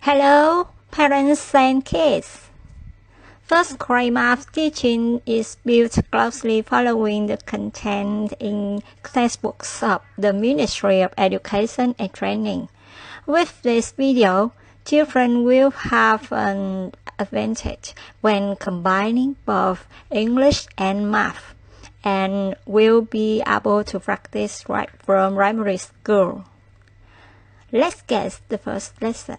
Hello, parents and kids. First grade math teaching is built closely following the content in textbooks of the Ministry of Education and Training. With this video, children will have an advantage when combining both English and math and will be able to practice right from primary school. Let's get the first lesson.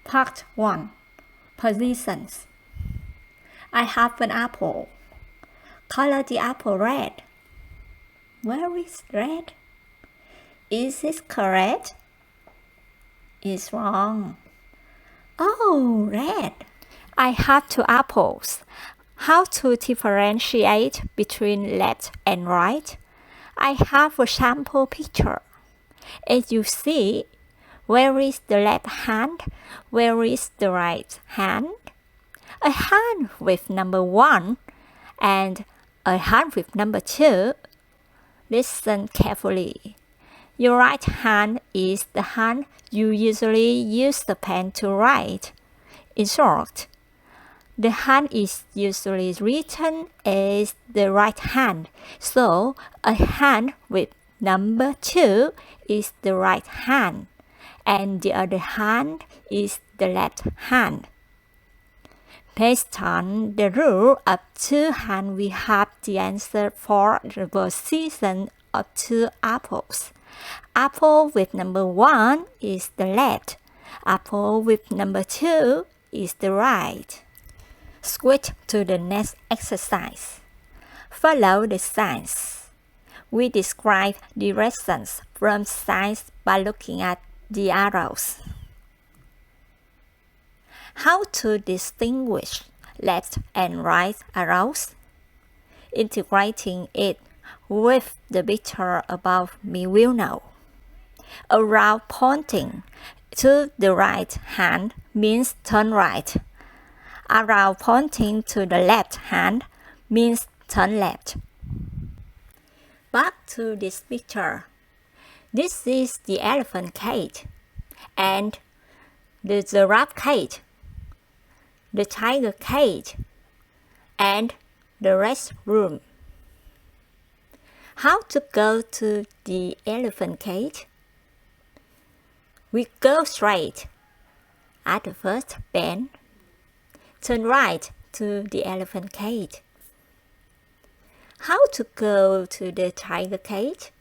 Part 1. Positions. I have an apple. Color the apple red. Where is red? Is it correct? It's wrong. Oh, red. I have 2 apples. How to differentiate between left and right? I have a sample picture. As you see, where is the left hand? Where is the right hand? A hand with number 1 and a hand with number 2. Listen carefully. Your right hand is the hand you usually use the pen to write. In short, the hand is usually written as the right hand, so a hand with number 2 is the right hand, and the other hand is the left hand. Based on the rule of 2 hands, we have the answer for the position of 2 apples. Apple with number 1 is the left. Apple with number 2 is the right. Switch to the next exercise. Follow the signs. We describe directions from signs by looking at the arrows. How to distinguish left and right arrows? Integrating it with the picture above, we will know. Arrow pointing to the right hand means turn right. Arrow pointing to the left hand means turn left. Back to this picture. This is the elephant cage and the giraffe cage, the tiger cage, and the restroom. How to go to the elephant cage? We go straight at the first bend. Turn right to the elephant cage. How to go to the tiger cage?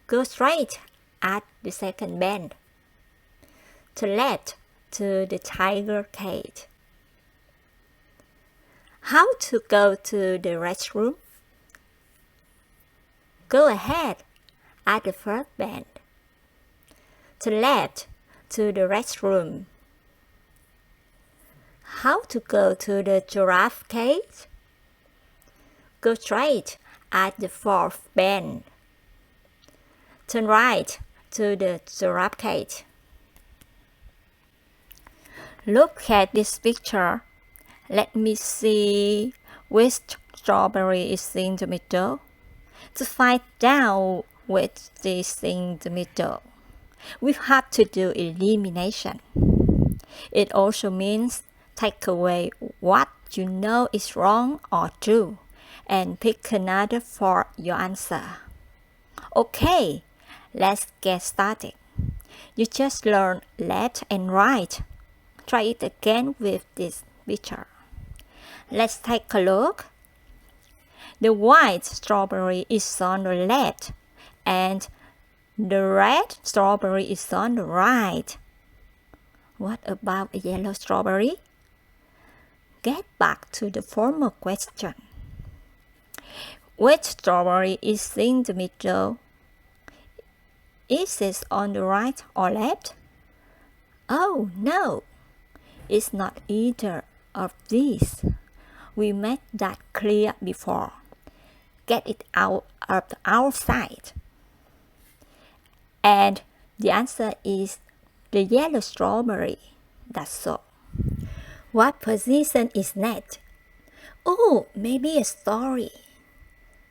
Go straight at the second bend. Turn left to the tiger cage. How to go to the restroom? Go ahead at the first bend. Turn left to the restroom. How to go to the giraffe cage? Go straight at the fourth bend. Turn right to the giraffe cage. Look at this picture. Let me see which strawberry is in the middle. To find out which is in the middle, we have to do elimination. It also means take away what you know is wrong or true and pick another for your answer. Okay, let's get started. You just learned left and right. Try it again with this picture. Let's take a look. The white strawberry is on the left and the red strawberry is on the right. What about a yellow strawberry? Get back to the former question. Which strawberry is in the middle? Is it on the right or left? Oh no, it's not either of these. We made that clear before. Get it out of our sight. And the answer is the yellow strawberry. That's so. What position is next? Oh, maybe a story.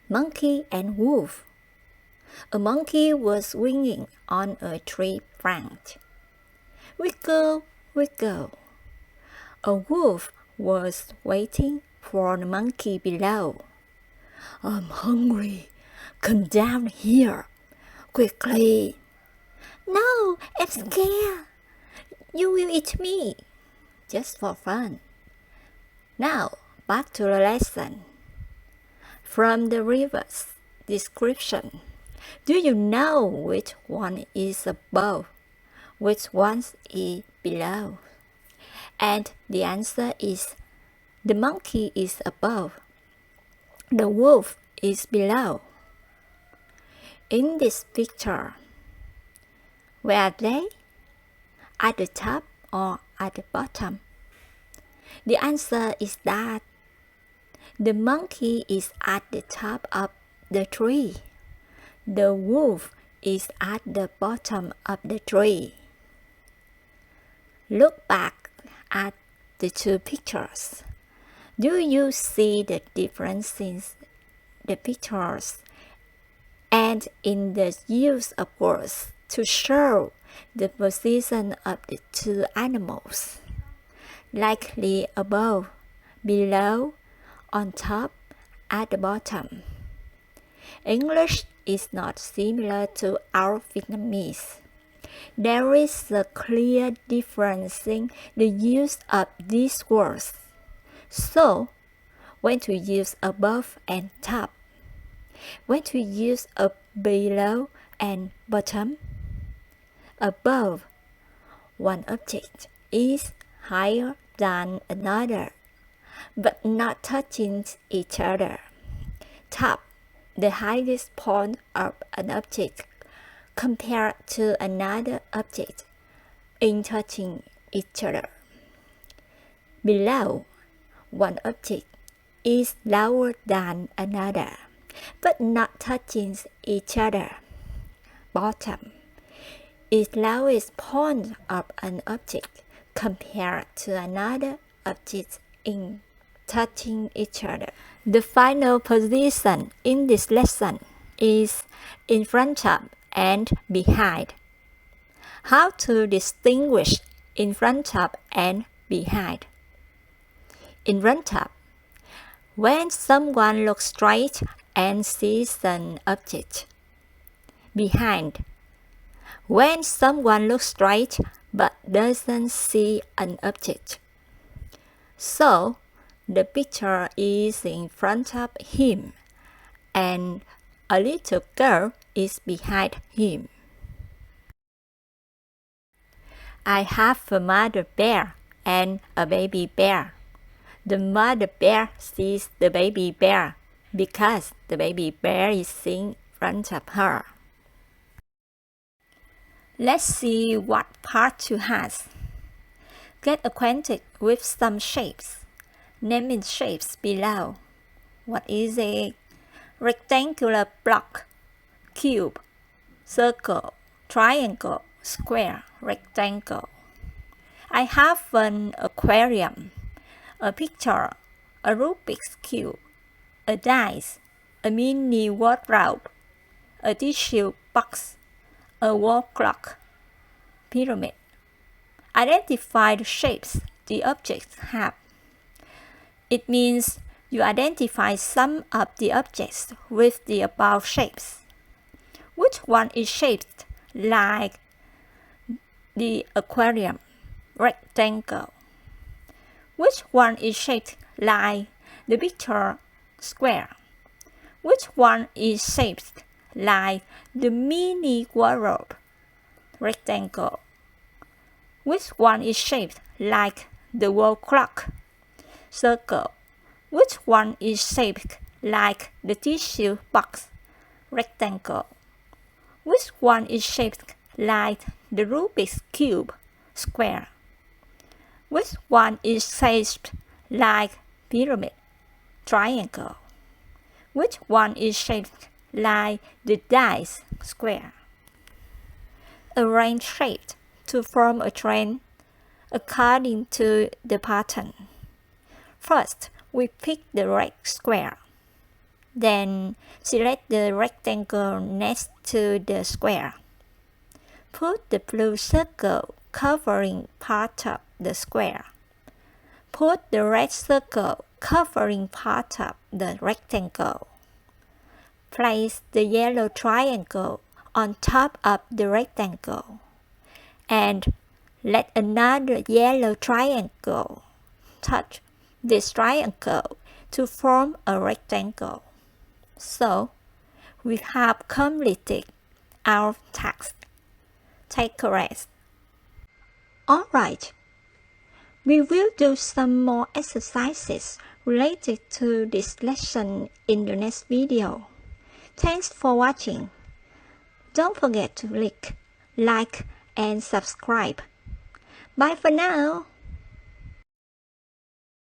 Monkey and wolf. A monkey was swinging on a tree branch. Wiggle, wiggle. A wolf was waiting for the monkey below. I'm hungry. Come down here, quickly. No, I'm scared. You will eat me. Just for fun. Now, back to the lesson. From the reverse description, do you know which one is above, which one is below? And the answer is the monkey is above, the wolf is below. In this picture, where are they? At the top or at the bottom? The answer is that the monkey is at the top of the tree. The wolf is at the bottom of the tree. Look back at the two pictures. Do you see the difference in the pictures and in the use of words to show the position of the two animals? Likely above, below, on top, at the bottom. English is not similar to our Vietnamese. There is a clear difference in the use of these words. So, when to use above and top? When to use below and bottom? Above, one object is higher than another, but not touching each other. Top, the highest point of an object compared to another object in touching each other. Below, one object is lower than another, but not touching each other. Bottom is lowest point of an object compared to another object in touching each other. The final position in this lesson is in front of and behind. How to distinguish in front of and behind? In front of, when someone looks straight and sees an object. Behind, when someone looks straight but doesn't see an object. So, the picture is in front of him, and a little girl is behind him. I have a mother bear and a baby bear. The mother bear sees the baby bear because the baby bear is in front of her. Let's see what part 2 has. Get acquainted with some shapes. Naming shapes below. What is it? Rectangular block, cube, circle, triangle, square, rectangle. I have an aquarium, a picture, a Rubik's cube, a dice, a mini wardrobe, a tissue box, a wall clock, pyramid. Identify the shapes the objects have. It means you identify some of the objects with the above shapes. Which one is shaped like the aquarium, rectangle? Which one is shaped like the picture, square? Which one is shaped like the mini wardrobe, rectangle? Which one is shaped like the wall clock, circle? Which one is shaped like the tissue box, rectangle? Which one is shaped like the Rubik's cube, square? Which one is shaped like pyramid, triangle? Which one is shaped like the dice, square? Arrange shapes to form a train according to the pattern. First, we pick the red square. Then select the rectangle next to the square. Put the blue circle covering part of the square. Put the red circle covering part of the rectangle. Place the yellow triangle on top of the rectangle. And let another yellow triangle touch this triangle to form a rectangle. So, we have completed our task. Take a rest. Alright, we will do some more exercises related to this lesson in the next video. Thanks for watching. Don't forget to click like and subscribe. Bye for now.